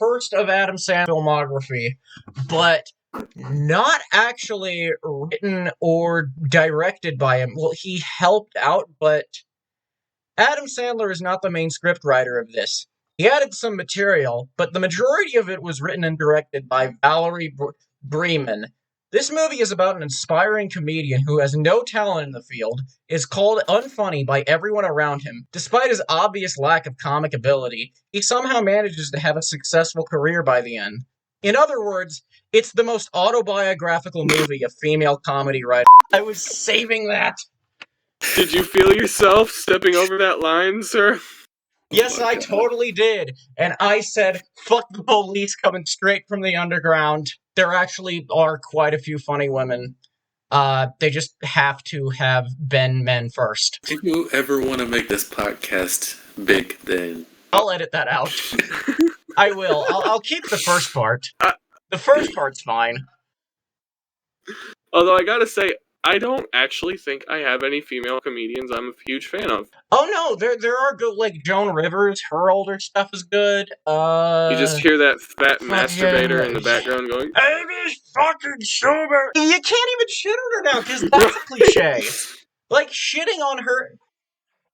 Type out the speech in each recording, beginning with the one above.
first of Adam Sandler's filmography, but not actually written or directed by him. Well, he helped out, but Adam Sandler is not the main scriptwriter of this. He added some material, but the majority of it was written and directed by Valerie Breeman. This movie is about an inspiring comedian who has no talent in the field, is called unfunny by everyone around him. Despite his obvious lack of comic ability, he somehow manages to have a successful career by the end. In other words, it's the most autobiographical movie a female comedy writer. I was saving that. Did you feel yourself stepping over that line, sir? Yes, I totally did. And I said, fuck the police coming straight from the underground. There actually are quite a few funny women. They just have to have been men first. If you ever want to make this podcast big, then I'll edit that out. I will. I'll keep the first part. The first part's fine. Although I gotta say, I don't actually think I have any female comedians I'm a huge fan of. Oh no, there are good, like Joan Rivers. Her older stuff is good. You just hear that fat masturbator in the background going, Amy fucking Schumer! You can't even shit on her now, because that's a cliche. Like, shitting on her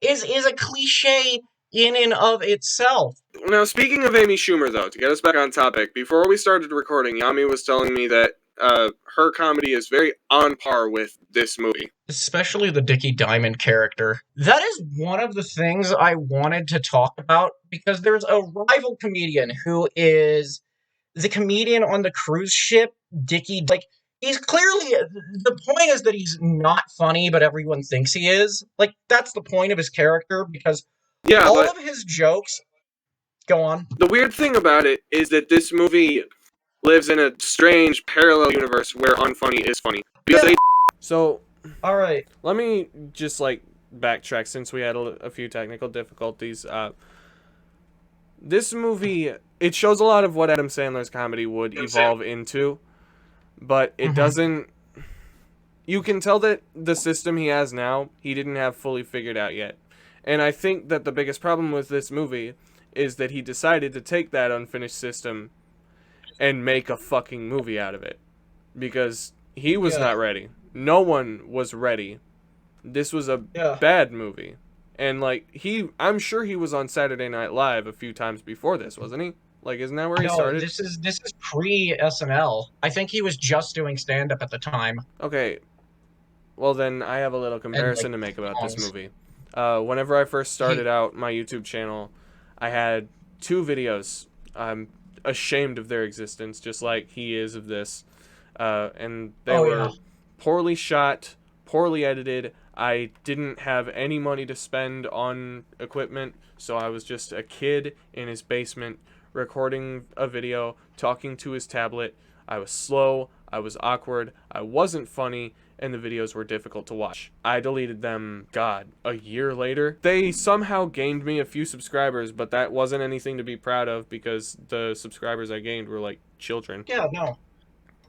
is a cliche in and of itself. Now, speaking of Amy Schumer, though, to get us back on topic, before we started recording, Yami was telling me that her comedy is very on par with this movie. Especially the Dickie Diamond character. That is one of the things I wanted to talk about, because there's a rival comedian who is the comedian on the cruise ship, Dickie. Like, he's clearly, the point is that he's not funny, but everyone thinks he is. Like, that's the point of his character, because all of his jokes... Go on. The weird thing about it is that this movie lives in a strange parallel universe where unfunny is funny. Because So, alright. Let me just, backtrack since we had a few technical difficulties. This movie, it shows a lot of what Adam Sandler's comedy would evolve into, but it doesn't... You can tell that the system he has now, he didn't have fully figured out yet. And I think that the biggest problem with this movie is that he decided to take that unfinished system and make a fucking movie out of it. Because he was not ready. No one was ready. This was a bad movie. And, I'm sure he was on Saturday Night Live a few times before this, wasn't he? Isn't that where he started? This is pre-SNL. I think he was just doing stand-up at the time. Okay. Well, then I have a little comparison to make about this movie. Whenever I first started out my YouTube channel, I had 2 videos. I'm ashamed of their existence, just like he is of this. And they were poorly shot, poorly edited. I didn't have any money to spend on equipment, so I was just a kid in his basement recording a video, talking to his tablet. I was slow, I was awkward, I wasn't funny, and the videos were difficult to watch. I deleted them, a year later. They somehow gained me a few subscribers, but that wasn't anything to be proud of because the subscribers I gained were children. Yeah, no.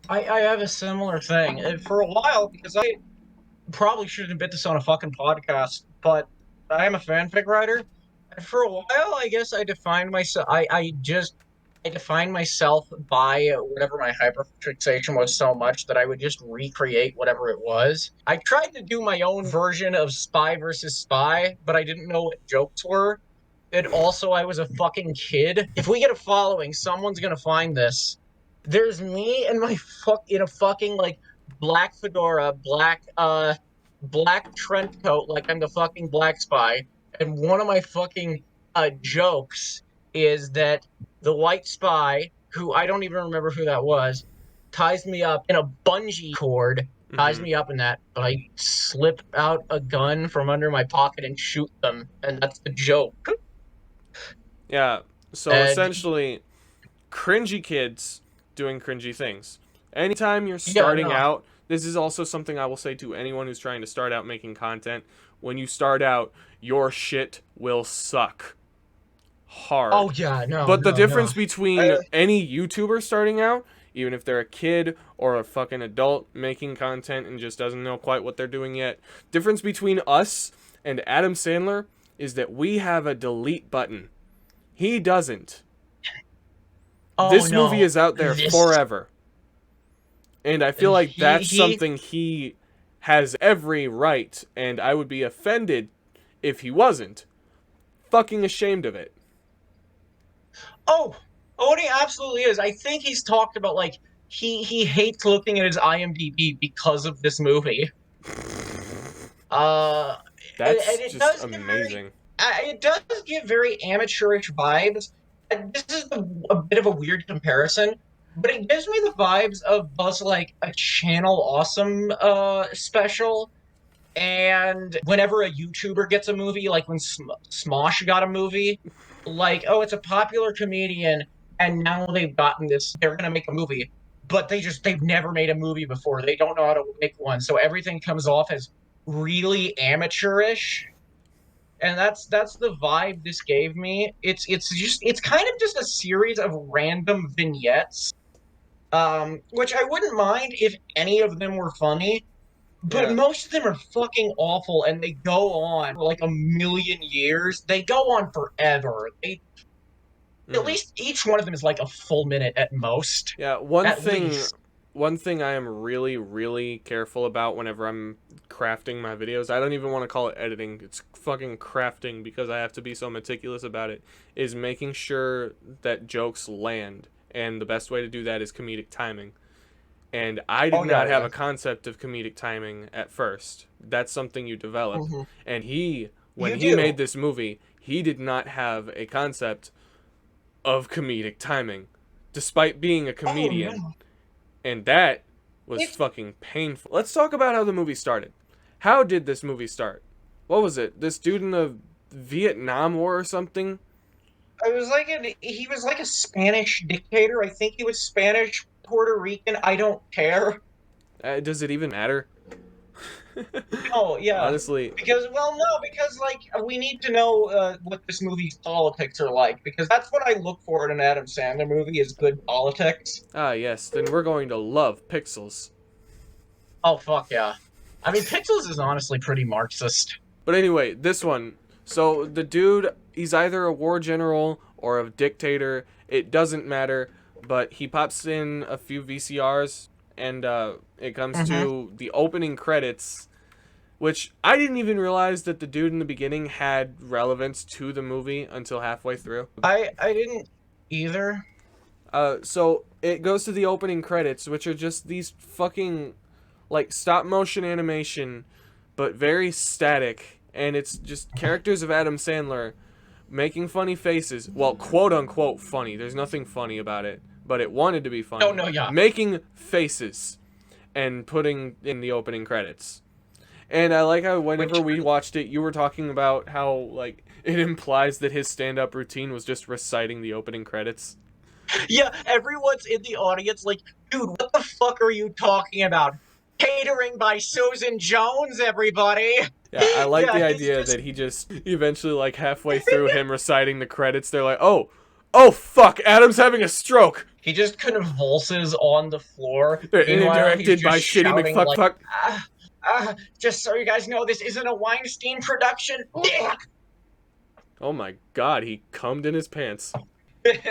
I have a similar thing. And for a while, because I probably shouldn't admit this on a fucking podcast, but I am a fanfic writer. And for a while, I guess I defined myself. I defined myself by whatever my hyperfixation was so much that I would just recreate whatever it was. I tried to do my own version of Spy versus Spy, but I didn't know what jokes were. And also, I was a fucking kid. If we get a following, someone's gonna find this. There's me and my in a fucking black fedora, black trench coat, like I'm the fucking black spy. And one of my fucking jokes is that the white spy, who I don't even remember who that was, ties me up in a bungee cord, ties me up in that, but I slip out a gun from under my pocket and shoot them, and that's the joke. Yeah, so essentially, cringy kids doing cringy things. Anytime you're starting out, this is also something I will say to anyone who's trying to start out making content. When you start out, your shit will suck hard. Oh, yeah, no. But the difference between any YouTuber starting out, even if they're a kid or a fucking adult making content and just doesn't know quite what they're doing yet, difference between us and Adam Sandler is that we have a delete button. He doesn't. Oh, This no. movie is out there This- forever. And I feel like that's He- something he has every right, and I would be offended if he wasn't. Fucking ashamed of it. Oh, he absolutely is. I think he's talked about, like, he hates looking at his IMDb because of this movie. That's And it just does amazing. it does give very amateurish vibes. And this is a bit of a weird comparison, but it gives me the vibes of both like a Channel Awesome special, and whenever a YouTuber gets a movie, like when Smosh got a movie, like, oh, it's a popular comedian, and now they've gotten this, they're gonna make a movie, but they've never made a movie before. They don't know how to make one, so everything comes off as really amateurish. And that's the vibe this gave me. It's kind of just a series of random vignettes, which I wouldn't mind if any of them were funny, but Yeah. most of them are fucking awful, and they go on for like a million years. They go on forever. At least each one of them is like a full minute at most. Yeah, At least. one thing I am really, really careful about whenever I'm crafting my videos, I don't even want to call it editing, it's fucking crafting because I have to be so meticulous about it, is making sure that jokes land. And the best way to do that is comedic timing. And I did not have a concept of comedic timing at first. That's something you develop. Mm-hmm. And when he made this movie, he did not have a concept of comedic timing, despite being a comedian. Oh, no. And that was fucking painful. Let's talk about how the movie started. How did this movie start? What was it? This dude in the Vietnam War or something? He was like a Spanish dictator. I think he was Spanish, Puerto Rican. I don't care. Does it even matter? Oh, yeah. Honestly. Because like we need to know what this movie's politics are like, because that's what I look for in an Adam Sandler movie, is good politics. Ah, yes. Then we're going to love Pixels. Oh, fuck yeah. I mean, Pixels is honestly pretty Marxist. But anyway, this one. So the dude, he's either a war general or a dictator. It doesn't matter. But he pops in a few VCRs, and it comes to the opening credits, which I didn't even realize that the dude in the beginning had relevance to the movie until halfway through. I didn't either. So it goes to the opening credits, which are just these fucking, like, stop motion animation, but very static, and it's just characters of Adam Sandler making funny faces. Well, quote unquote funny. There's nothing funny about it, but it wanted to be funny. Oh, no, yeah. Making faces and putting in the opening credits. And I like how whenever we watched it, you were talking about how, like, it implies that his stand-up routine was just reciting the opening credits. Yeah, everyone's in the audience like, dude, what the fuck are you talking about? Catering by Susan Jones, everybody! Yeah, I like Yeah, the he's idea just- that he just eventually, like, halfway through him reciting the credits, they're like, oh fuck, Adam's having a stroke! He just convulses on the floor. They're Meanwhile, he's directed by just Shitty shouting, McFuckfuck. Like, just so you guys know, this isn't a Weinstein production. Oh my god, he cummed in his pants.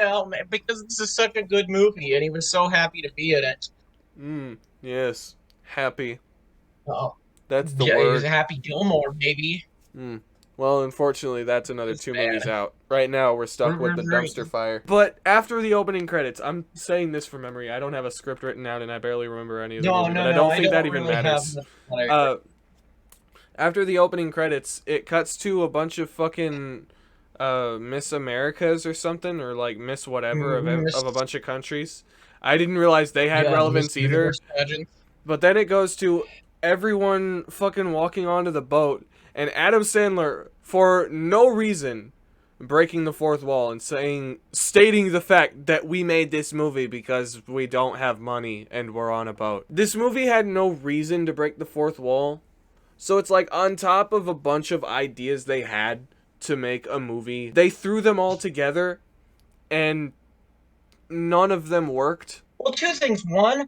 Oh, man, because this is such a good movie, and he was so happy to be in it. Yes. Happy. Oh, That's the yeah, he word. was Happy Gilmore, baby. Well, unfortunately, that's another It's 2 bad. movies out. Right now, we're stuck with the dumpster fire. But after the opening credits, I'm saying this from memory. I don't have a script written out, and I barely remember any of the movie, but I don't think that even really matters. After the opening credits, it cuts to a bunch of fucking Miss Americas or something, or like Miss whatever of a bunch of countries. I didn't realize they had relevance either. But then it goes to everyone fucking walking onto the boat, and Adam Sandler, for no reason, breaking the fourth wall and stating the fact that we made this movie because we don't have money and we're on a boat. This movie had no reason to break the fourth wall. So it's like on top of a bunch of ideas they had to make a movie, they threw them all together and none of them worked. Well, 2 things. One,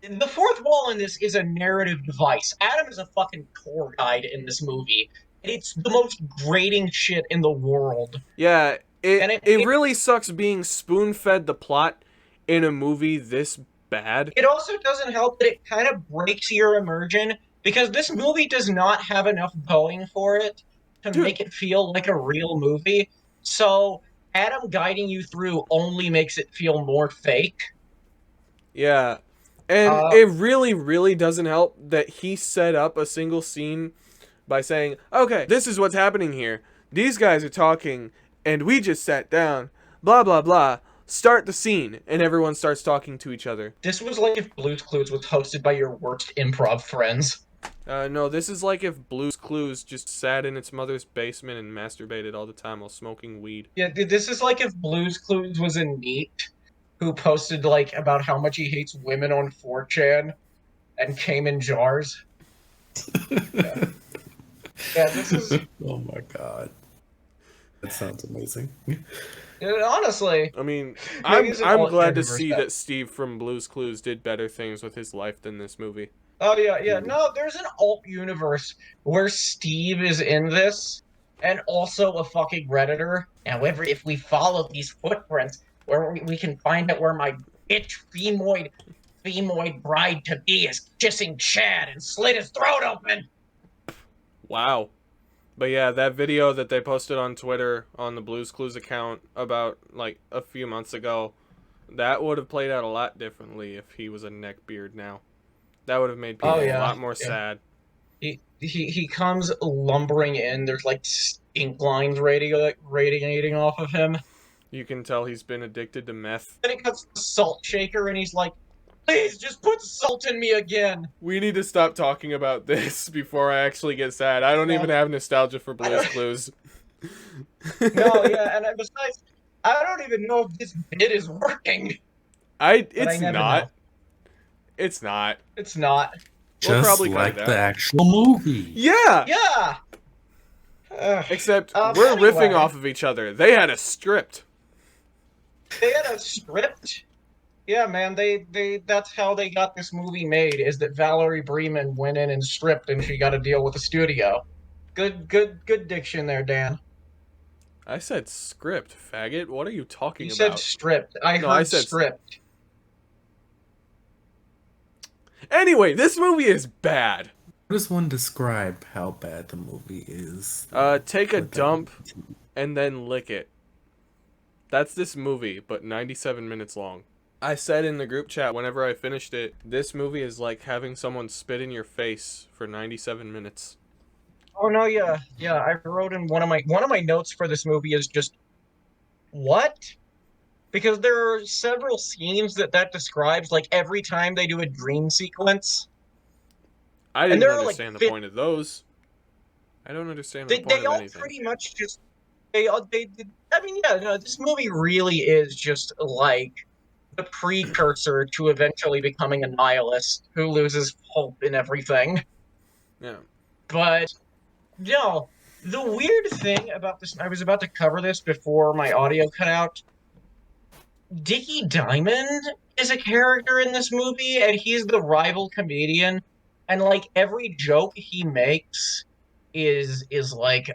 the fourth wall in this is a narrative device. Adam is a fucking tour guide in this movie. It's the most grating shit in the world. Yeah, it really sucks being spoon-fed the plot in a movie this bad. It also doesn't help that it kind of breaks your immersion because this movie does not have enough going for it to Dude. make it feel like a real movie. So Adam guiding you through only makes it feel more fake. Yeah. And it really, really doesn't help that he set up a single scene by saying, okay, this is what's happening here. These guys are talking, and we just sat down. Blah, blah, blah. Start the scene, and everyone starts talking to each other. This was like if Blue's Clues was hosted by your worst improv friends. No, this is like if Blue's Clues just sat in its mother's basement and masturbated all the time while smoking weed. Yeah, this is like if Blue's Clues was a NEET who posted like about how much he hates women on 4chan and came in jars. Yeah, this is... Oh my god. That sounds amazing. Honestly, I mean, maybe I'm glad to see that Steve from Blue's Clues did better things with his life than this movie. Oh yeah. No, there's an alt universe where Steve is in this, and also a fucking redditor. However, if we follow these footprints, where we can find out where my bitch femoid bride to be is kissing Chad and slit his throat open. Wow. But yeah, that video that they posted on Twitter on the Blue's Clues account about like a few months ago, that would have played out a lot differently if he was a neckbeard now. That would have made people a lot more sad. He comes lumbering in. There's like stink lines radiating off of him. You can tell he's been addicted to meth. Then he cuts the salt shaker and he's like, "Please, just put salt in me again." We need to stop talking about this before I actually get sad. I don't even have nostalgia for Blue's Clues. No, yeah, and besides, I don't even know if this bit is working. It's not. Know. It's not. It's not. Just we'll probably like the actual movie. Yeah. Yeah. Except we're riffing off of each other. They had a script. They had a script? Yeah, man, that's how they got this movie made, is that Valerie Bremen went in and stripped and she got to deal with the studio. Good diction there, Dan. I said script, faggot. What are you talking about? You said stripped. I said script. Anyway, this movie is bad. How does one describe how bad the movie is? Take a dump and then lick it. That's this movie, but 97 minutes long. I said in the group chat whenever I finished it, this movie is like having someone spit in your face for 97 minutes. Oh no, yeah. I wrote in one of my notes for this movie is just what? Because there are several scenes that describes, like every time they do a dream sequence. I didn't understand the point of those. I don't understand the point of anything. They all pretty much just I mean, yeah, no, this movie really is just like the precursor to eventually becoming a nihilist who loses hope in everything. Yeah. But no, the weird thing about this, I was about to cover this before my audio cut out. Dickie Diamond is a character in this movie, and he's the rival comedian. And like every joke he makes is like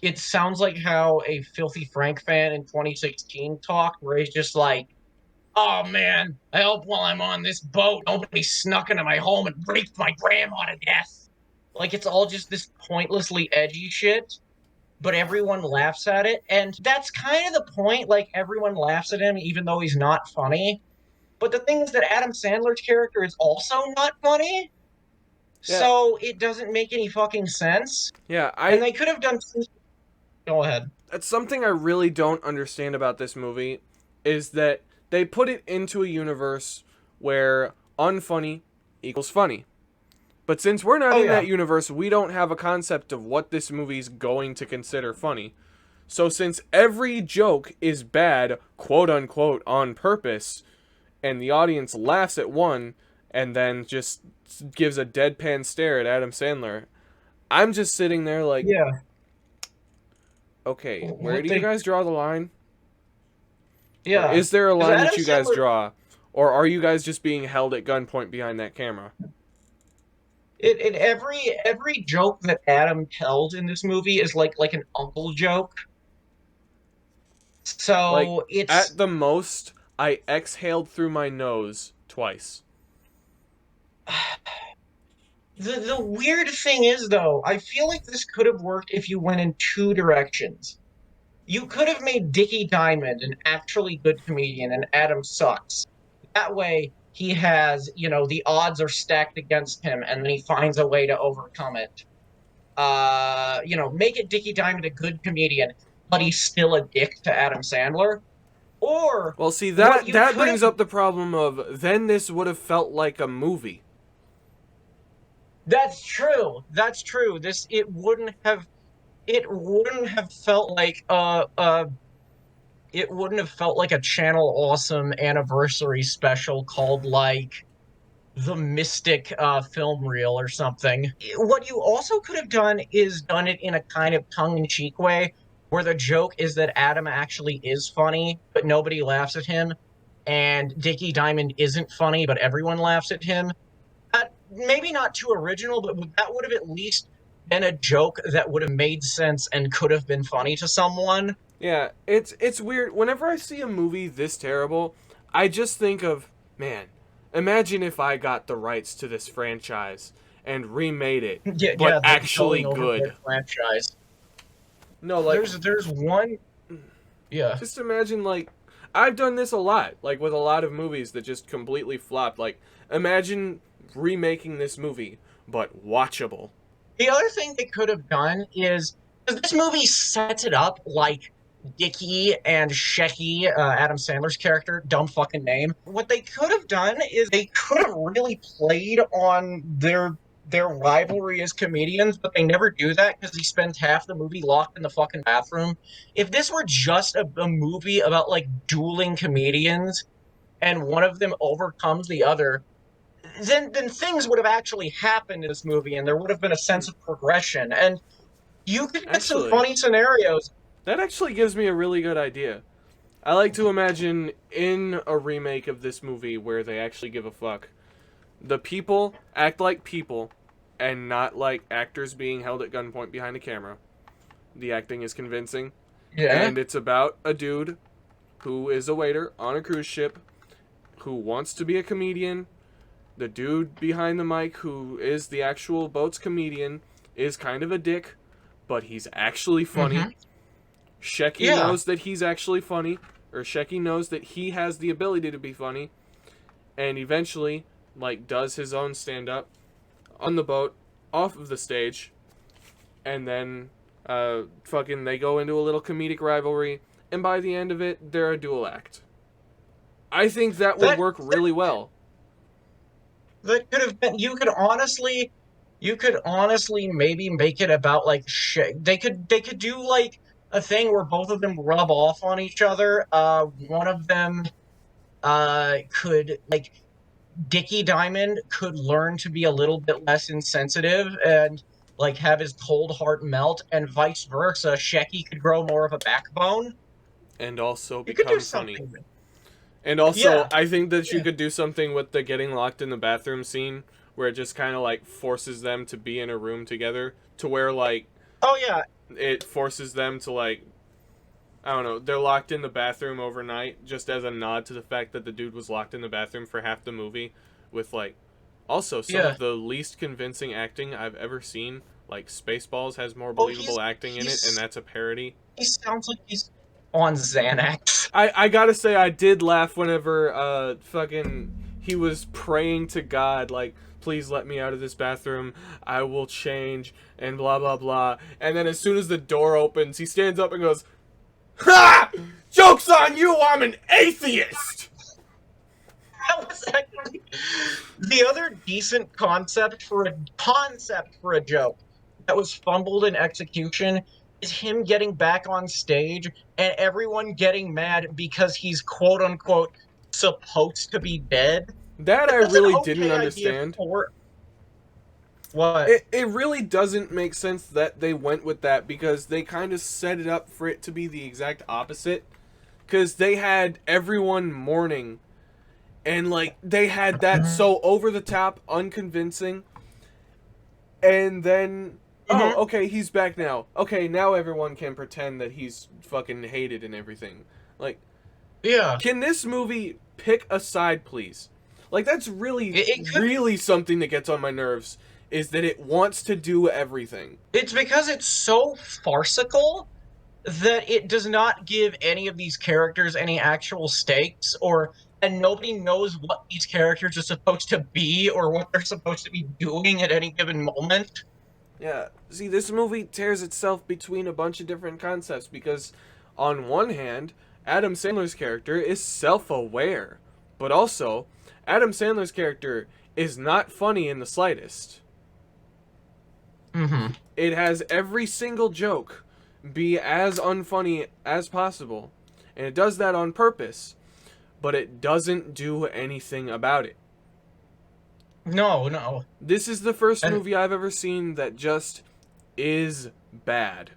it sounds like how a Filthy Frank fan in 2016 talked, where he's just like, "Oh man, I hope while I'm on this boat, nobody snuck into my home and raped my grandma to death." Like it's all just this pointlessly edgy shit, but everyone laughs at it, and that's kind of the point. Like everyone laughs at him, even though he's not funny. But the thing is that Adam Sandler's character is also not funny. Yeah. So it doesn't make any fucking sense. Yeah, and they could have done... Go ahead. That's something I really don't understand about this movie, is that they put it into a universe where unfunny equals funny. But since we're not in that universe, we don't have a concept of what this movie's going to consider funny. So since every joke is bad, quote-unquote, on purpose, and the audience laughs at one, and then just gives a deadpan stare at Adam Sandler, I'm just sitting there like, yeah. Okay, where do you guys draw the line? Yeah. Or is there a line that you guys draw? Or are you guys just being held at gunpoint behind that camera? Every joke that Adam tells in this movie is like an uncle joke. So like, it's... At the most, I exhaled through my nose twice. The weird thing is, though, I feel like this could have worked if you went in two directions. You could have made Dickie Diamond an actually good comedian and Adam sucks. That way, he has, the odds are stacked against him, and then he finds a way to overcome it. Make it Dickie Diamond a good comedian, but he's still a dick to Adam Sandler. Or Well, see, what you that could brings have. up the problem of then this would have felt like a movie. That's true. That's true. It wouldn't have felt like it wouldn't have felt like a Channel Awesome anniversary special called like the Mystic film reel or something. What you also could have done is done it in a kind of tongue-in-cheek way, where the joke is that Adam actually is funny, but nobody laughs at him, and Dickie Diamond isn't funny, but everyone laughs at him. Maybe not too original, but that would have at least been a joke that would have made sense and could have been funny to someone. Yeah, it's weird. Whenever I see a movie this terrible, I just think of, man, imagine if I got the rights to this franchise and remade it, Yeah, but the actually Going good. Overboard franchise. No, like, There's one. Yeah. just imagine, like, I've done this a lot, like, with a lot of movies that just completely flopped. Like, imagine remaking this movie, but watchable. The other thing they could have done is, because this movie sets it up like Dickie and Shecky, Adam Sandler's character, dumb fucking name. What they could have done is they could have really played on their rivalry as comedians, but they never do that because he spends half the movie locked in the fucking bathroom. If this were just a movie about like dueling comedians and one of them overcomes the other, then things would have actually happened in this movie and there would have been a sense of progression. And you could get some Actually, funny scenarios. that actually gives me a really good idea. I like to imagine in a remake of this movie where they actually give a fuck, the people act like people and not like actors being held at gunpoint behind a camera. The acting is convincing. Yeah. And it's about a dude who is a waiter on a cruise ship who wants to be a comedian. The dude behind the mic, who is the actual boat's comedian, is kind of a dick, but he's actually funny. Mhm. Shecky Yeah. knows that he's actually funny, or Shecky knows that he has the ability to be funny, and eventually, like, does his own stand-up on the boat, off of the stage, and then, they go into a little comedic rivalry, and by the end of it, they're a dual act. I think that would work really well. That could have been. You could honestly maybe make it about like they could do like a thing where both of them rub off on each other. One of them could like Dickie Diamond could learn to be a little bit less insensitive and like have his cold heart melt, and vice versa. Shecky could grow more of a backbone. And also You could do become funny. something. And also, Yeah. I think that you could do something with the getting locked in the bathroom scene, where it just kind of, like, forces them to be in a room together, to where, like, Oh yeah. it forces them to, like, I don't know, they're locked in the bathroom overnight, just as a nod to the fact that the dude was locked in the bathroom for half the movie, with, like, also some of the least convincing acting I've ever seen. Like, Spaceballs has more believable acting in it, and that's a parody. He sounds like he's on Xanax. I gotta say, I did laugh whenever he was praying to God, like, please let me out of this bathroom, I will change, and blah blah blah. And then as soon as the door opens, he stands up and goes, "Ha! Joke's on you, I'm an atheist!" That was actually the other decent concept for a joke that was fumbled in execution is him getting back on stage and everyone getting mad because he's quote unquote supposed to be dead. That I That's an really okay didn't idea understand. What? It really doesn't make sense that they went with that, because they kind of set it up for it to be the exact opposite. Because they had everyone mourning, and, like, they had that so over the top, unconvincing, and then, oh, okay, he's back now. Okay, now everyone can pretend that he's fucking hated and everything. Like, Yeah. Can this movie pick a side, please? Like, that's really, It could. really something that gets on my nerves, is that it wants to do everything. It's because it's so farcical that it does not give any of these characters any actual stakes, and nobody knows what these characters are supposed to be or what they're supposed to be doing at any given moment. Yeah, see, this movie tears itself between a bunch of different concepts because, on one hand, Adam Sandler's character is self-aware, but also, Adam Sandler's character is not funny in the slightest. Mm-hmm. It has every single joke be as unfunny as possible, and it does that on purpose, but it doesn't do anything about it. No. This is the first And movie I've ever seen that just is bad.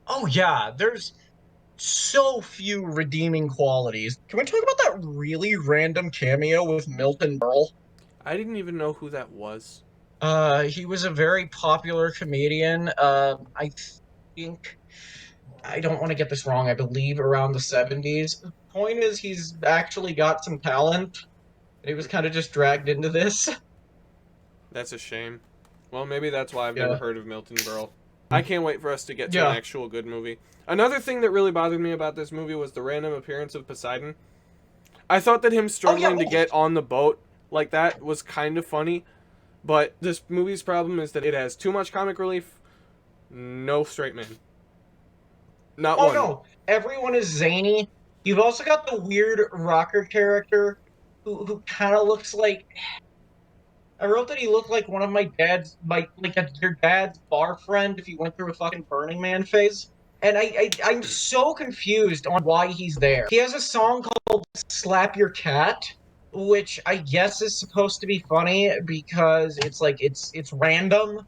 oh yeah, there's so few redeeming qualities. Can we talk about that really random cameo with Milton Berle? I didn't even know who that was. He was a very popular comedian. I think I don't want to get this wrong. I believe around the 70s. The point is, he's actually got some talent. He was kind of just dragged into this. That's a shame. Well, maybe that's why I've never Yeah. heard of Milton Berle. I can't wait for us to get to Yeah. an actual good movie. Another thing that really bothered me about this movie was the random appearance of Poseidon. I thought that him struggling to get on the boat like that was kind of funny, but this movie's problem is that it has too much comic relief, no straight man. Not Oh one. no, everyone is zany. You've also got the weird rocker character who kind of looks like. I wrote that he looked like one of my dad's, your dad's bar friend if he went through a fucking Burning Man phase. And I'm so confused on why he's there. He has a song called "Slap Your Cat," which I guess is supposed to be funny because it's random.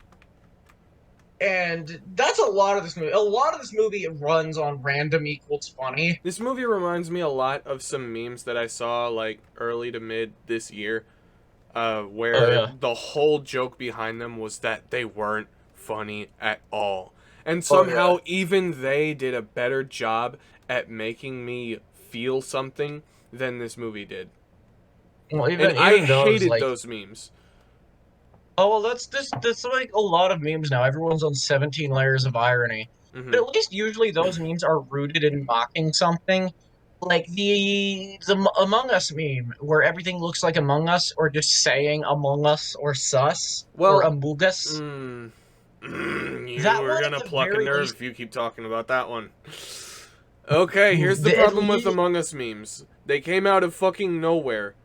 And that's a lot of this movie. A lot of this movie runs on random equals funny. This movie reminds me a lot of some memes that I saw like early to mid this year, where Oh, yeah. the whole joke behind them was that they weren't funny at all. And somehow even they did a better job at making me feel something than this movie did. Well, And I hated those memes. Oh well, that's like a lot of memes now. Everyone's on 17 layers of irony. Mhm. But at least usually those memes are rooted in mocking something. Like the Among Us meme, where everything looks like Among Us, or just saying Among Us or Sus or Well, Amogus. you That are one, gonna at the pluck a very nerve least- if you keep talking about that one. Okay, here's the At problem with least- Among Us memes. They came out of fucking nowhere.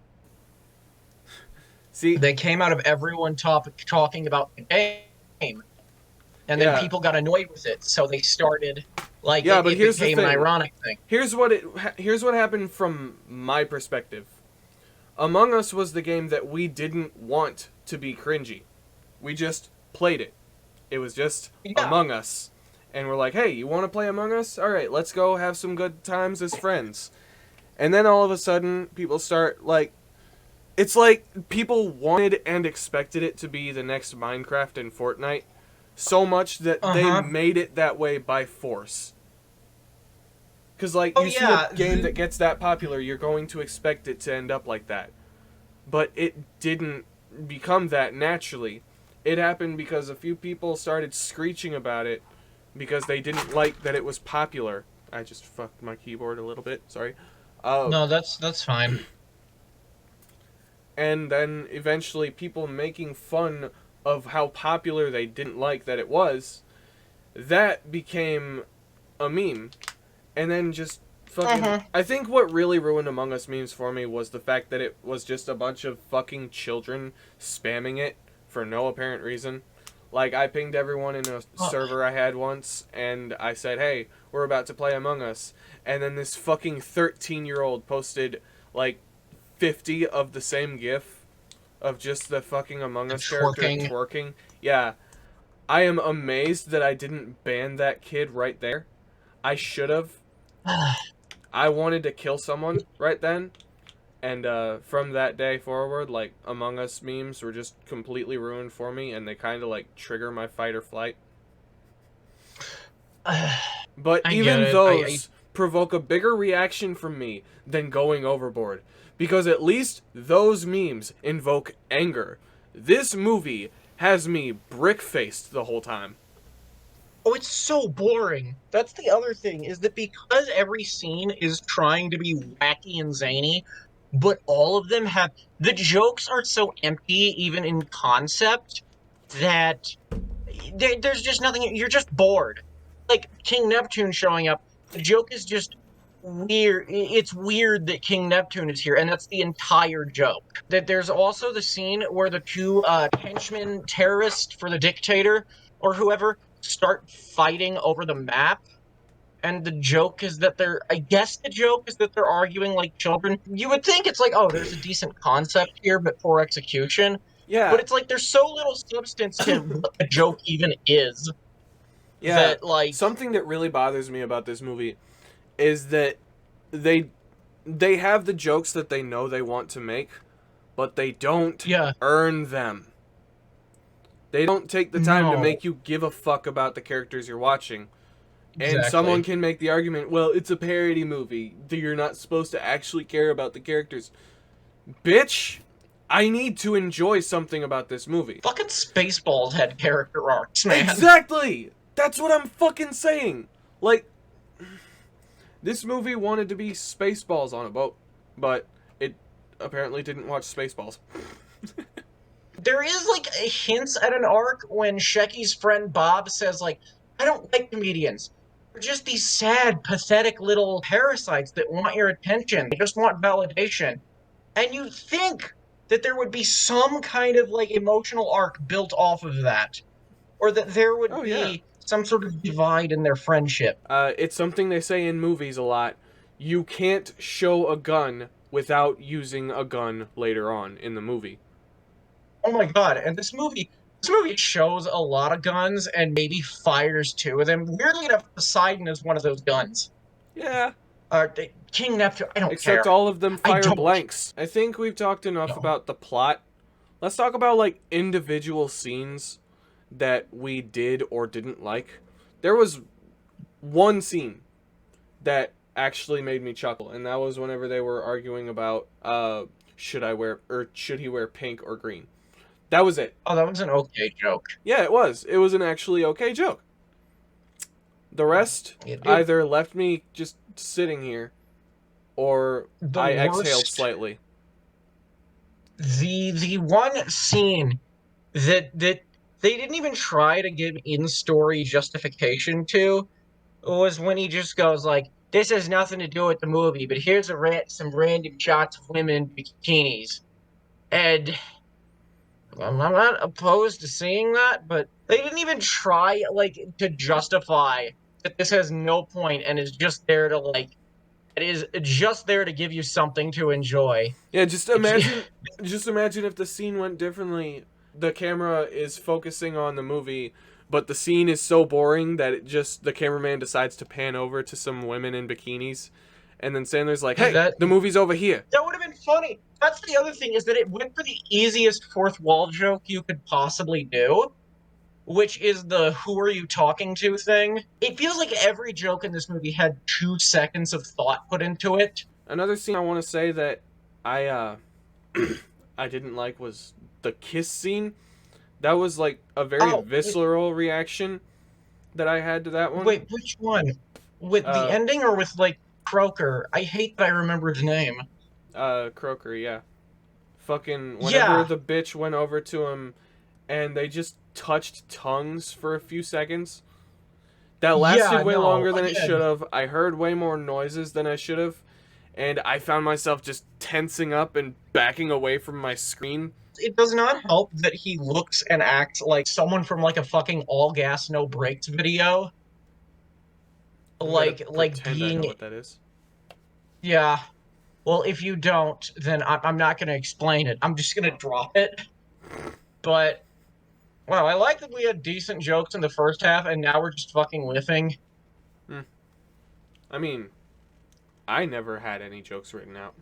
See, They came out of everyone talking about the game, and then Yeah. people got annoyed with it, so they started like Yeah, it, but it here's the became an thing. ironic thing. here's what happened from my perspective. Among Us was the game that we didn't want to be cringy. We just played it. It was just Yeah. Among Us. And we're like, hey, you want to play Among Us? All right, let's go have some good times as friends. And then all of a sudden, people start, like... It's like people wanted and expected it to be the next Minecraft and Fortnite so much that they made it that way by force. Because, like, Oh, you see yeah. a game that gets that popular, you're going to expect it to end up like that. But it didn't become that naturally. It happened because a few people started screeching about it because they didn't like that it was popular. I just fucked my keyboard a little bit, sorry. No, that's fine. And then eventually people making fun of how popular they didn't like that it was, that became a meme. And then just fucking... I think what really ruined Among Us memes for me was the fact that it was just a bunch of fucking children spamming it for no apparent reason. Like, I pinged everyone in a server I had once, and I said, hey, we're about to play Among Us. And then this fucking 13-year-old posted, like, 50 of the same GIF of just the fucking Among Us character twerking. Yeah. I am amazed that I didn't ban that kid right there. I should have. I wanted to kill someone right then. And from that day forward, like, Among Us memes were just completely ruined for me, and they kind of, like, trigger my fight or flight. But I even get it. those provoke a bigger reaction from me than going overboard. Because at least those memes invoke anger. This movie has me brick-faced the whole time. Oh, it's so boring. That's the other thing, is that because every scene is trying to be wacky and zany, but all of them have... The jokes are so empty, even in concept, that there's just nothing... You're just bored. Like, King Neptune showing up, the joke is just weird. It's weird that King Neptune is here, and that's the entire joke. That there's also the scene where the two henchmen, terrorists for the dictator, or whoever, start fighting over the map. And the joke is that I guess the joke is that they're arguing like children. You would think it's like, oh, there's a decent concept here, but poor execution. Yeah. But it's like there's so little substance to what the joke even is. Yeah. That, like... Something that really bothers me about this movie is that they have the jokes that they know they want to make, but they don't earn them. They don't take the time to make you give a fuck about the characters you're watching. And someone can make the argument, well, it's a parody movie. You're not supposed to actually care about the characters. Bitch, I need to enjoy something about this movie. Fucking Spaceballs had character arcs, man. Exactly! That's what I'm fucking saying. Like, this movie wanted to be Spaceballs on a boat, but it apparently didn't watch Spaceballs. There is, like, a hints at an arc when Shecky's friend Bob says, like, I don't like comedians. They're just these sad, pathetic little parasites that want your attention. They just want validation. And you'd think that there would be some kind of, like, emotional arc built off of that. Or that there would be some sort of divide in their friendship. It's something they say in movies a lot. You can't show a gun without using a gun later on in the movie. Oh my god, and this movie shows a lot of guns and maybe fires two of them. Weirdly enough, Poseidon is one of those guns. Yeah. King Neptune, I don't care. Except all of them fire blanks. I think we've talked enough about the plot. Let's talk about, like, individual scenes that we did or didn't like. There was one scene that actually made me chuckle, and that was whenever they were arguing about should he wear pink or green. That was it. Oh, that was an okay joke. Yeah, it was. It was an actually okay joke. The rest either left me just sitting here, or I exhaled slightly. The one scene that they didn't even try to give in-story justification to was when he just goes like, this has nothing to do with the movie, but here's some random shots of women in bikinis. And I'm not opposed to seeing that, but they didn't even try, like, to justify that this has no point and is just there to, like, it is just there to give you something to enjoy. Yeah, just imagine if the scene went differently. The camera is focusing on the movie, but the scene is so boring that the cameraman decides to pan over to some women in bikinis, and then Sandler's like, hey, the movie's over here. That would have been funny. That's the other thing, is that it went for the easiest fourth wall joke you could possibly do, which is the who are you talking to thing. It feels like every joke in this movie had 2 seconds of thought put into it. Another scene I want to say that I didn't like was the kiss scene. That was like a very visceral reaction that I had to that one. Wait, which one? With the ending or with, like, Croker? I hate that I remember his name. Croker, yeah. Fucking whenever the bitch went over to him and they just touched tongues for a few seconds. That lasted way longer than it should have. I heard way more noises than I should have. And I found myself just tensing up and backing away from my screen. It does not help that he looks and acts like someone from, like, a fucking All Gas No Brakes video. Like being... I know what that is. Yeah. Well, if you don't, then I'm not going to explain it. I'm just going to drop it. But, well, I like that we had decent jokes in the first half, and now we're just fucking whiffing. I mean, I never had any jokes written out.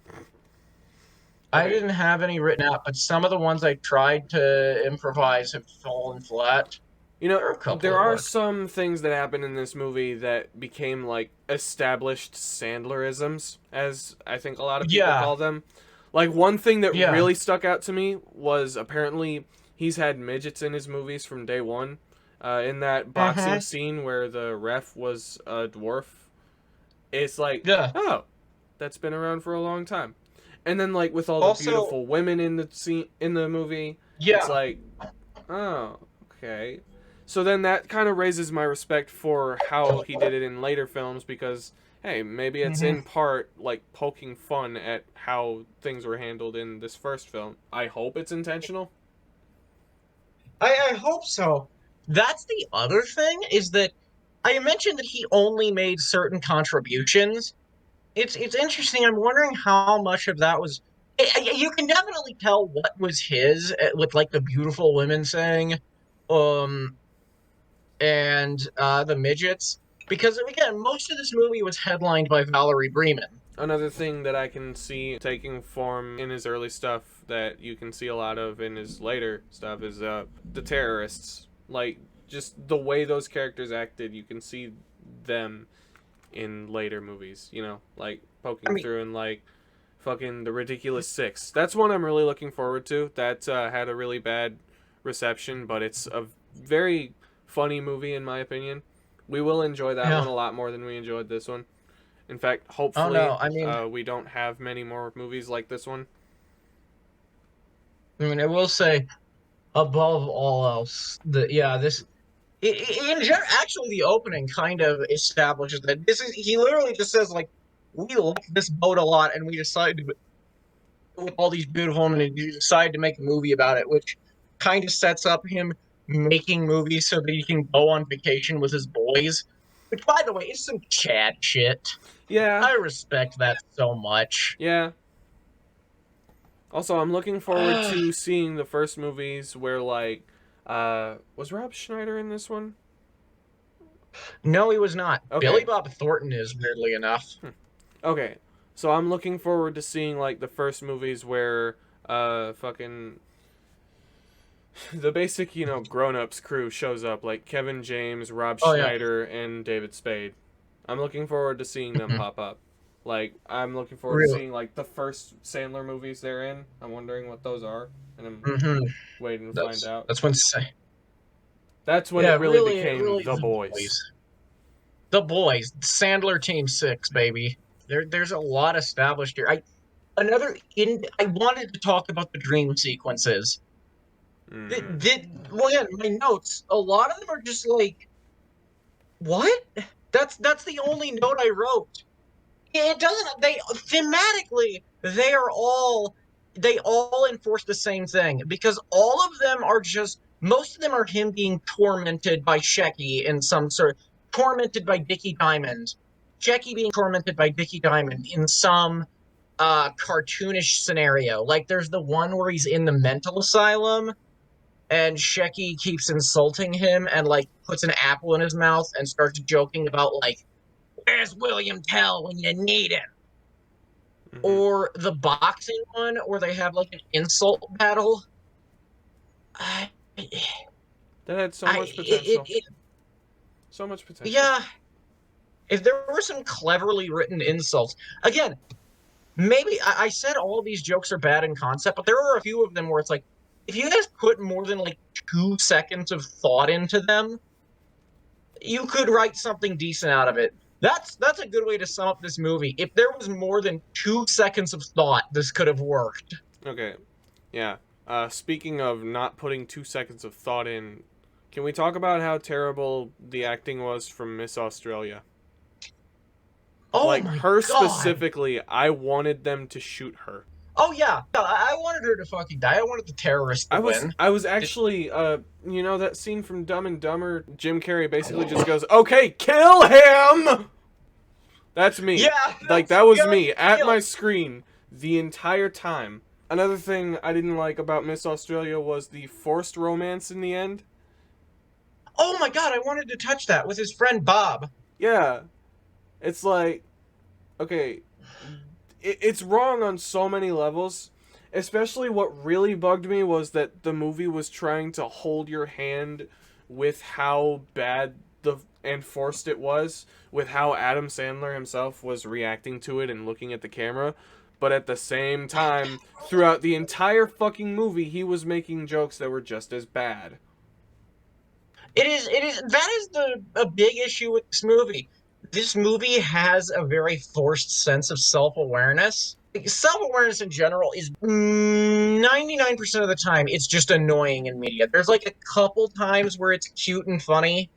I didn't have any written out, but some of the ones I tried to improvise have fallen flat. You There are a know, couple there that are work. some things that happen in this movie that became like established Sandlerisms, as I think a lot of people Yeah, call them. Like one thing that yeah. really stuck out to me was apparently he's had midgets in his movies from day one. In that boxing Uh-huh. scene where the ref was a dwarf, it's like, Yeah. oh, that's been around for a long time. And then like with all the Also, beautiful women in the scene in the movie, it's yeah. like, oh, okay. So then that kind of raises my respect for how he did it in later films because hey, maybe it's Hmm. in part like poking fun at how things were handled in this first film. I hope it's intentional. I hope so. That's the other thing is that I mentioned that he only made certain contributions. It's interesting. I'm wondering how much of that was. You can definitely tell what was his with like the beautiful women saying, um, and the midgets. Because again, most of this movie was headlined by Valerie Bremen. Another thing that I can see taking form in his early stuff that you can see a lot of in his later stuff is the terrorists. Like just the way those characters acted, you can see them in later movies. You know, like I poking mean, through and like fucking the Ridiculous Six. That's one I'm really looking forward to. That had a really bad reception, but it's a very funny movie in my opinion. We will enjoy that yeah. one a lot more than we enjoyed this one. In fact, Oh hopefully, no. I mean, we don't have many more movies like this one. I will say above all else, the yeah, this in general, actually, the opening kind of establishes that this is. He literally just says like, "We like this boat a lot, and we decided to, with all these beautiful women, and you decide to make a movie about it," which kind of sets up him making movies so that he can go on vacation with his boys. Which, by the way, is some Chad shit. Yeah, I respect that so much. yeah. Also, I'm looking forward to seeing the first movies where like, was Rob Schneider in this one? No, he was not. Billy Okay, Bob Thornton is, weirdly enough. okay. So I'm looking forward to seeing like the first movies where, fucking the basic grown-ups crew shows up like Kevin James, Rob Oh yeah. Schneider, and David Spade. I'm looking forward to seeing them Mhm. pop up. Like I'm looking forward to Really. seeing like the first Sandler movies they're in. I'm wondering what those are, and I'm Hmm. waiting to find That's out. that's when say. That's when Yeah, it really really, became really, The the Boys. boys. The boys. Sandler Team 6, baby. There's a lot established here. I wanted to talk about the dream sequences. Mm-hmm. Well, yeah, my notes, a lot of them are just like, what? That's the only note I wrote. It doesn't. They thematically, they all enforce the same thing because all of them are just. Most of them are him being tormented by Shecky in some sort. Tormented by Dickie Diamond. Shecky being tormented by Dickie Diamond in some cartoonish scenario. Like there's the one where he's in the mental asylum and Shecky keeps insulting him and like puts an apple in his mouth and starts joking about like, where's William Tell when you need him? Mm-hmm. Or the boxing one where they have like an insult battle. I, That had so I, much potential. it So much potential. yeah. If there were some cleverly written insults, again, maybe I said all these jokes are bad in concept, but there are a few of them where it's like, if you guys put more than like 2 seconds of thought into them, you could write something decent out of it. That's a good way to sum up this movie. If there was more than 2 seconds of thought, this could have worked. Okay. Yeah. Speaking of not putting 2 seconds of thought in, can we talk about how terrible the acting was from Miss Australia? Oh Like my her god. specifically, I wanted them to shoot her. Oh yeah, I wanted her to fucking die. I wanted the terrorist to win. I was actually that scene from Dumb and Dumber, Jim Carrey basically just goes, "Okay, kill him." That's me. Yeah, Like that's that was gonna me get at my killed. screen the entire time. Another thing I didn't like about Miss Australia was the forced romance in the end. Oh my god, I wanted to touch that with his friend Bob. Yeah. It's like, okay, it's wrong on so many levels. Especially what really bugged me was that the movie was trying to hold your hand with how bad and forced it was, with how Adam Sandler himself was reacting to it and looking at the camera. But at the same time, throughout the entire fucking movie, he was making jokes that were just as bad. That is a big issue with this movie. This movie has a very forced sense of self-awareness. Self-awareness in general is 99% of the time, it's just annoying in media. There's like a couple times where it's cute and funny,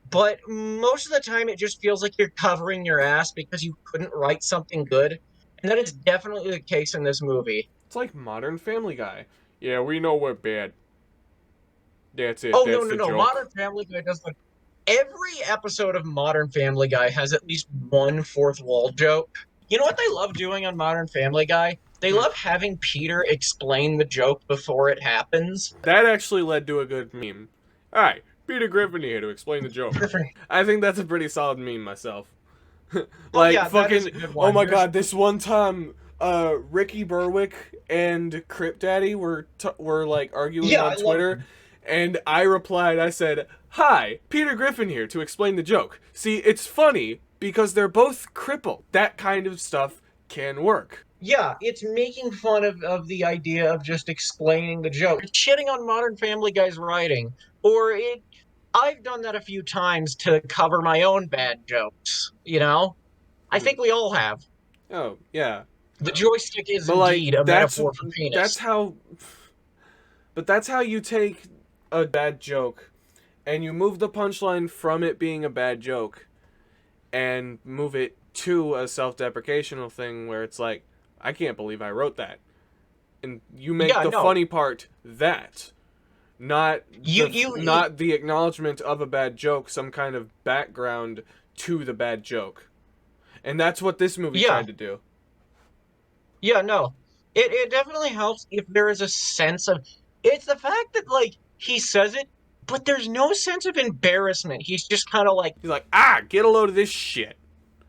but most of the time it just feels like you're covering your ass because you couldn't write something good. And that is definitely the case in this movie. It's like Modern Family Guy. Yeah, we know we're bad. That's it. Oh, That's no. the joke. Modern Family Guy does like every episode of Modern Family Guy has at least one fourth wall joke. You know what they love doing on Modern Family Guy? They love having Peter explain the joke before it happens. That actually led to a good meme. Hi, Peter Griffin here to explain the joke. I think that's a pretty solid meme myself. Like, yeah, fucking, oh my god, this one time, Ricky Berwick and Crip Daddy were like arguing on Twitter, and I replied, I said, "Hi, Peter Griffin here to explain the joke. See, it's funny because they're both crippled. That kind of stuff can work." Yeah, it's making fun of the idea of just explaining the joke. It's shitting on Modern Family Guy's writing. I've done that a few times to cover my own bad jokes, you know? I think we all have. Oh, yeah. The joystick is but indeed a metaphor for penis. That's how you take a bad joke and you move the punchline from it being a bad joke and move it to a self-deprecational thing where it's like, I can't believe I wrote that. And you make funny part that. Not the acknowledgement of a bad joke, some kind of background to the bad joke. And that's what this movie tried to do. Yeah, no. It definitely helps if there is a sense of... It's the fact that, like, he says it, but there's no sense of embarrassment. He's just kind of like... He's like, get a load of this shit.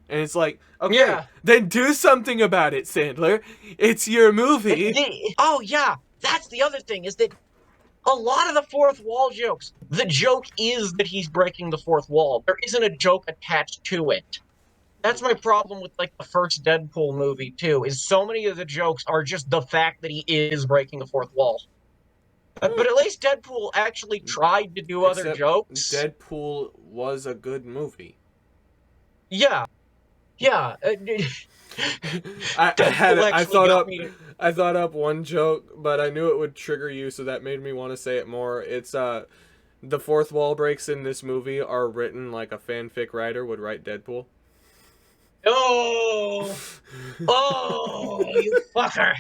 And it's like, okay, then do something about it, Sandler. It's your movie. Oh, yeah. That's the other thing, is that a lot of the fourth wall jokes, the joke is that he's breaking the fourth wall. There isn't a joke attached to it. That's my problem with, like, the first Deadpool movie, too, is so many of the jokes are just the fact that he is breaking the fourth wall. But at least Deadpool actually tried to do other jokes. Deadpool was a good movie. Yeah. Yeah. I thought up one joke, but I knew it would trigger you, so that made me want to say it more. It's the fourth wall breaks in this movie are written like a fanfic writer would write Deadpool. Oh, you fucker!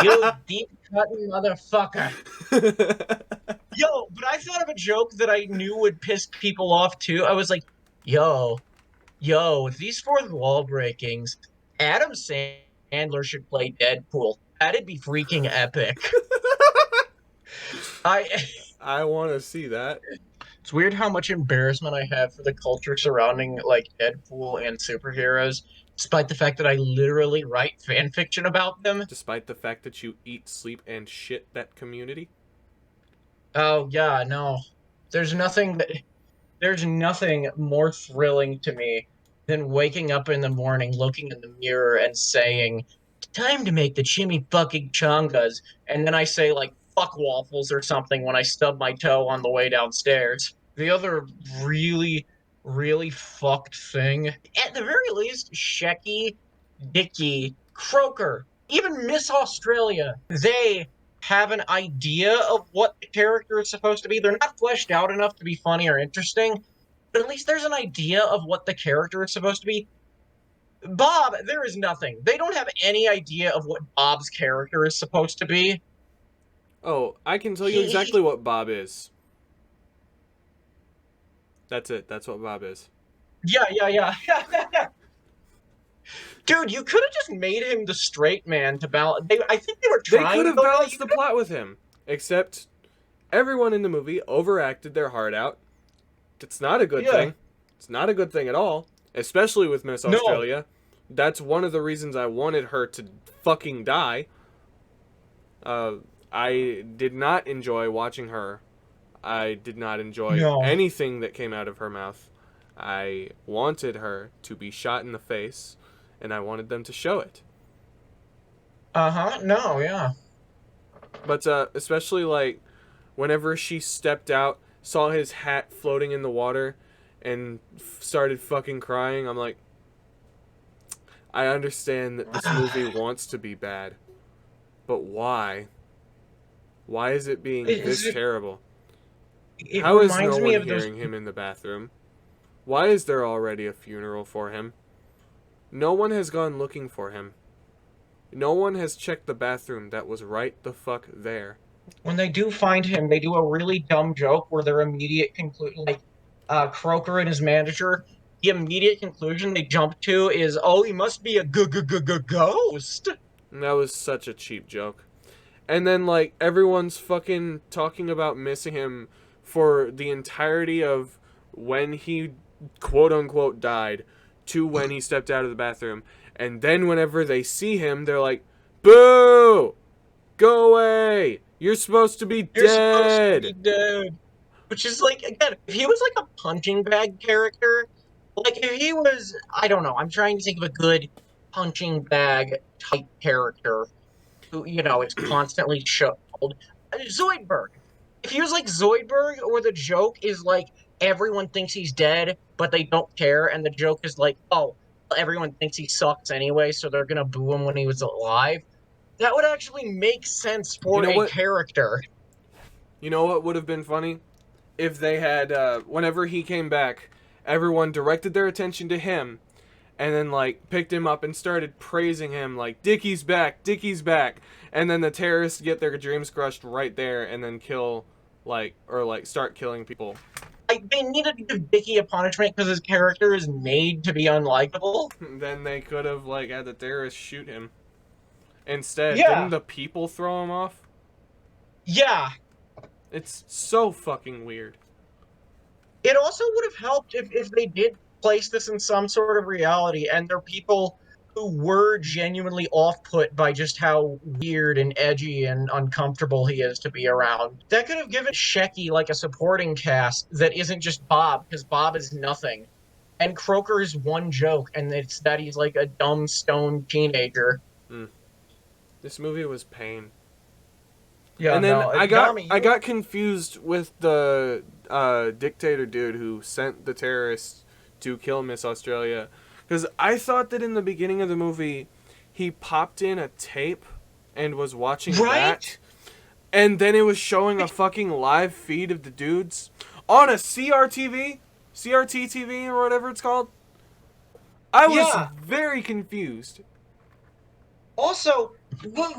You deep-cutting motherfucker! Yo, but I thought of a joke that I knew would piss people off too. I was like, yo, with these fourth wall breakings, Adam Sandler should play Deadpool. That'd be freaking epic. I want to see that. It's weird how much embarrassment I have for the culture surrounding, like, Deadpool and superheroes, despite the fact that I literally write fan fiction about them. Despite the fact that you eat, sleep, and shit that community? Oh, yeah, no. There's nothing more thrilling to me than waking up in the morning, looking in the mirror, and saying, "Time to make the chimmy fucking chungas," and then I say, like, "fuck waffles" or something when I stub my toe on the way downstairs. The other really, really fucked thing, at the very least, Shecky, Dicky, Croker, even Miss Australia, they have an idea of what the character is supposed to be. They're not fleshed out enough to be funny or interesting, but at least there's an idea of what the character is supposed to be. Bob, there is nothing. They don't have any idea of what Bob's character is supposed to be. Oh, I can tell you exactly what Bob is. That's it. That's what Bob is. Yeah. Dude, you could have just made him the straight man to balance. I think they were trying. They could have balanced the plot with him, except everyone in the movie overacted their heart out. It's not a good thing. It's not a good thing at all, especially with Miss Australia. That's one of the reasons I wanted her to fucking die. I did not enjoy watching her. I did not enjoy No. anything that came out of her mouth. I wanted her to be shot in the face, and I wanted them to show it. No, yeah. But especially like whenever she stepped out, saw his hat floating in the water, and started fucking crying, I'm like, I understand that this movie wants to be bad, but why? Why is it being this terrible? It How is no reminds me one of those. hearing him in the bathroom? Why is there already a funeral for him? No one has gone looking for him. No one has checked the bathroom that was right the fuck there. When they do find him, they do a really dumb joke where their immediate conclusion, like Croker and his manager, the immediate conclusion they jump to is, "Oh, he must be a ghost." And that was such a cheap joke. And then, like, everyone's fucking talking about missing him for the entirety of when he quote-unquote died to when he stepped out of the bathroom. And then whenever they see him, they're like, boo! Go away! You're supposed to be You're dead! supposed to be dead. Which is, like, again, if he was, like, a punching bag character, like, if he was, I don't know, I'm trying to think of a good punching bag type character who, is constantly showed. Zoidberg. If he was like Zoidberg, or the joke is like everyone thinks he's dead, but they don't care, and the joke is like, oh, everyone thinks he sucks anyway, so they're gonna boo him when he was alive. That would actually make sense for a character. You know what would have been funny? If they had, whenever he came back, everyone directed their attention to him, and then, like, picked him up and started praising him, like, Dickie's back, Dickie's back. And then the terrorists get their dreams crushed right there and then kill, like, or, like, start killing people. They needed to give Dickie a punishment because his character is made to be unlikable. Then they could have, like, had the terrorists shoot him. Instead, didn't the people throw him off? Yeah. It's so fucking weird. It also would have helped if they did place this in some sort of reality, and there are people who were genuinely off-put by just how weird and edgy and uncomfortable he is to be around. That could have given Shecky, like, a supporting cast that isn't just Bob, because Bob is nothing. And Croker is one joke, and it's that he's, like, a dumb, stoned teenager. This movie was pain. Yeah, and then no, I got confused with the dictator dude who sent the terrorists to kill Miss Australia, because I thought that in the beginning of the movie he popped in a tape and was watching that, and then it was showing a fucking live feed of the dudes on a CRT TV or whatever it's called. I was very confused. Also, you know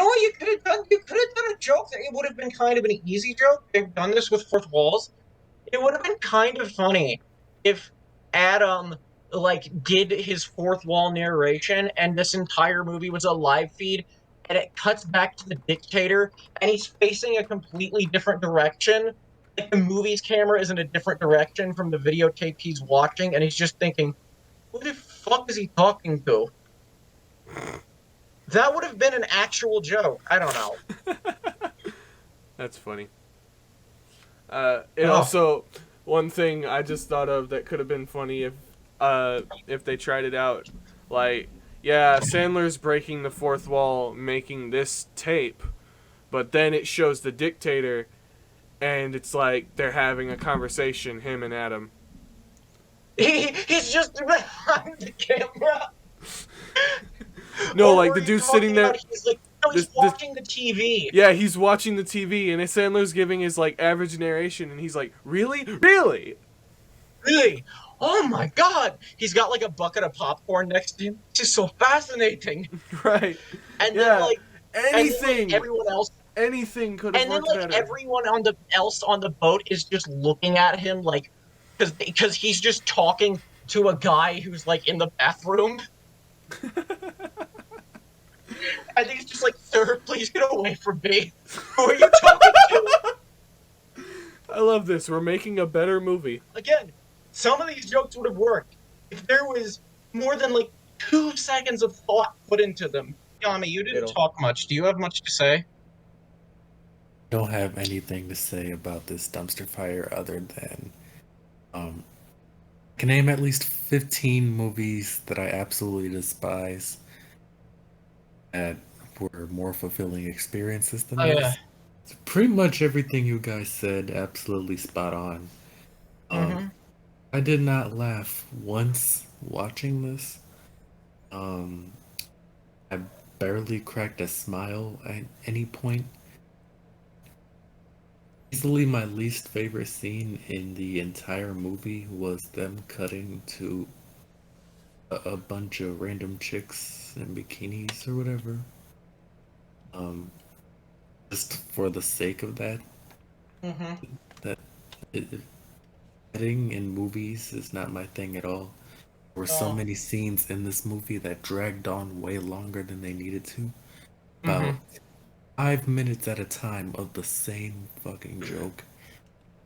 what you could have done? You could have done a joke that it would have been kind of an easy joke. They've done this with Fourth Walls. It would have been kind of funny if Adam, like, did his fourth wall narration and this entire movie was a live feed and it cuts back to the dictator and he's facing a completely different direction. Like, the movie's camera is in a different direction from the videotape he's watching, and he's just thinking, who the fuck is he talking to? That would have been an actual joke. I don't know. That's funny. Also, one thing I just thought of that could have been funny if they tried it out, like, yeah, Sandler's breaking the fourth wall, making this tape, but then it shows the dictator, and it's like they're having a conversation, him and Adam. He's just behind the camera. No, like, the dude's sitting there. He's watching the TV. Yeah, he's watching the TV, and Sandler's giving his, like, average narration, and he's like, really? Really? Really? Oh my god! He's got, like, a bucket of popcorn next to him. It's just so fascinating. Right. And then, like, anything. Everyone else. Anything could have worked better. And then, like, everyone else on the boat is just looking at him, like, because he's just talking to a guy who's, like, in the bathroom. I think it's just like, sir, please get away from me. Who are you talking to? I love this. We're making a better movie. Again, some of these jokes would have worked if there was more than, like, 2 seconds of thought put into them. Yami, you didn't talk much. Do you have much to say? don't have anything to say about this dumpster fire other than um, I can name at least 15 movies that I absolutely despise that were more fulfilling experiences than Oh yeah. this. Pretty much everything you guys said, absolutely spot on. Um, Mm-hmm. I did not laugh once watching this. Um, I barely cracked a smile at any point. Easily my least favorite scene in the entire movie was them cutting to a bunch of random chicks in bikinis or whatever. Um, just for the sake of that. Mm-hmm. That it, editing in movies is not my thing at all. There were so Oh. many scenes in this movie that dragged on way longer than they needed to. Mm-hmm. About 5 minutes at a time of the same fucking joke.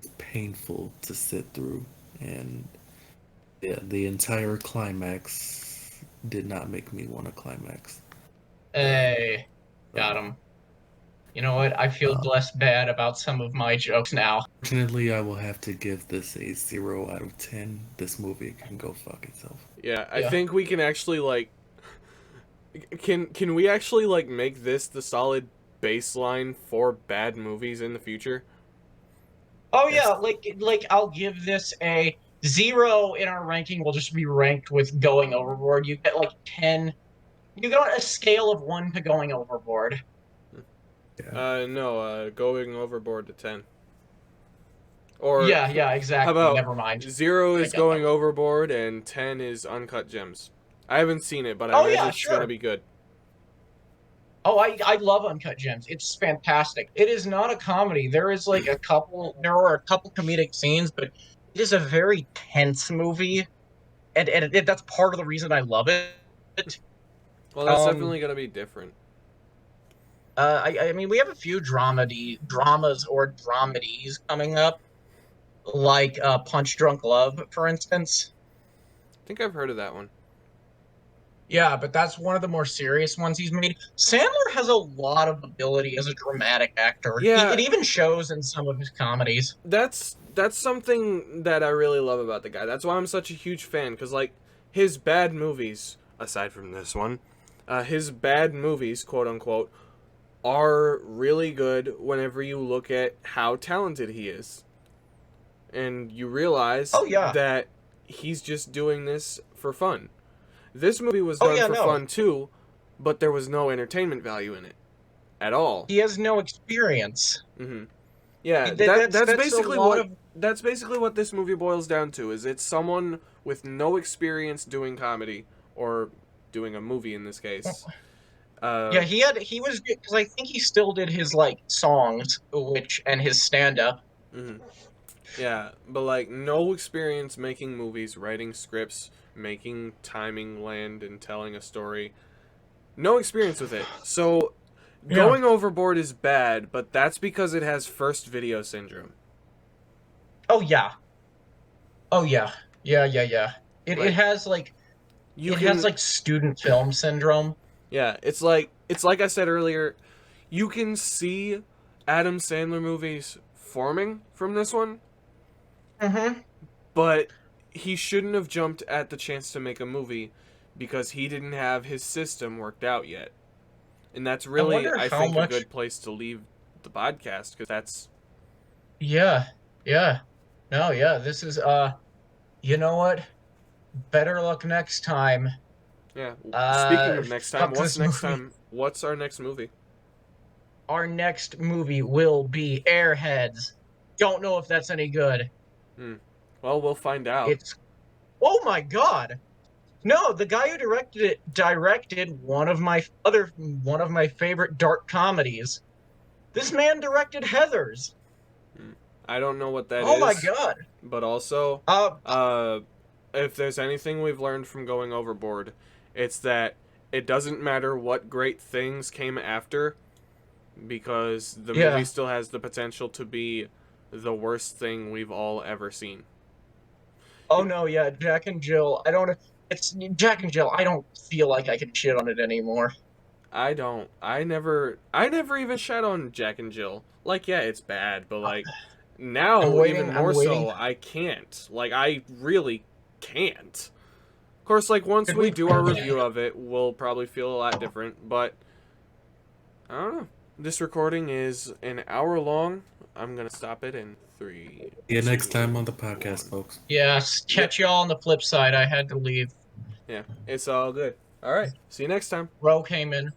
It's painful to sit through, and yeah, the entire climax did not make me want to climax. Hey, got So, him. You know what? I feel uh, less bad about some of my jokes now. fortunately, I will have to give this a 0 out of 10. This movie can go fuck itself. Yeah, I Yeah. think we can actually like can we actually like make this the solid baseline for bad movies in the future? Oh yeah, Yes. like I'll give this a 0 in our ranking. Will just be ranked with Going Overboard. You get like 10. You got a scale of 1 to Going Overboard. Yeah. No, going overboard to 10. Or Yeah, yeah, how exactly. about Never mind. 0 I is got that going one. overboard and 10 is uncut gems. I haven't seen it, but I Oh imagine yeah, it's gonna sure. be good. Oh, I love Uncut Gems. It's fantastic. It is not a comedy. There are a couple comedic scenes, but it is a very tense movie, and that's part of the reason I love it. Well, that's Um, definitely gonna be different. I mean, we have a few dramas or dramedies coming up, like Punch Drunk Love, for instance. I think I've heard of that one. Yeah, but that's one of the more serious ones he's made. Sandler has a lot of ability as a dramatic actor. It Yeah, even shows in some of his comedies. that's something that I really love about the guy. That's why I'm such a huge fan, because like his bad movies, aside from this one, his bad movies, quote unquote, are really good whenever you look at how talented he is, and you realize Oh yeah. that he's just doing this for fun. This movie was Oh done yeah, for no. fun too, but there was no entertainment value in it at all. He has no experience. hmm Yeah, That's a lot of that's basically what this movie boils down to. Is it's someone with no experience doing comedy or doing a movie in this case. yeah, Uh, he was because I think he still did his like songs, which and his stand up. mhm. Yeah, but like no experience making movies, writing scripts, making timing land, and telling a story. No experience with it. So Yeah. going overboard is bad, but that's because it has first video syndrome. Oh yeah. Oh yeah. Yeah, yeah, yeah. It Like it has like you it has can like student film syndrome. yeah, it's like I said earlier, you can see Adam Sandler movies forming from this one, Mm-hmm. but he shouldn't have jumped at the chance to make a movie because he didn't have his system worked out yet. And that's I really, wonder I how think, a much. good place to leave the podcast because that's Yeah. Yeah. No, yeah. This is you know what? Better luck next time. yeah. Speaking of next time, Fuck what's this next movie. time? What's our next movie? Our next movie will be Airheads. Don't know if that's any good. Hmm. Well, we'll find out. It's oh my god. No, the guy who directed it directed one of my favorite dark comedies. This man directed Heathers. Hmm. I don't know what that Oh my is, god. but also, Uh uh, if there's anything we've learned from going overboard, it's that it doesn't matter what great things came after, because the movie yeah. still has the potential to be the worst thing we've all ever seen. Oh no, yeah, Jack and Jill. I don't it's Jack and Jill. I don't feel like I can shit on it anymore. I don't. I never even shat on Jack and Jill. Like, yeah, it's bad, but like now even more so, I can't. Like, I really can't. Of course, like once we do our review of it, we'll probably feel a lot different. But I don't know. This recording is an hour long. I'm gonna stop it in 3. See you next time on the podcast, folks. Yes, catch y'all on the flip side. I had to leave. Yeah, it's all good. All right. See you next time. Ro came in.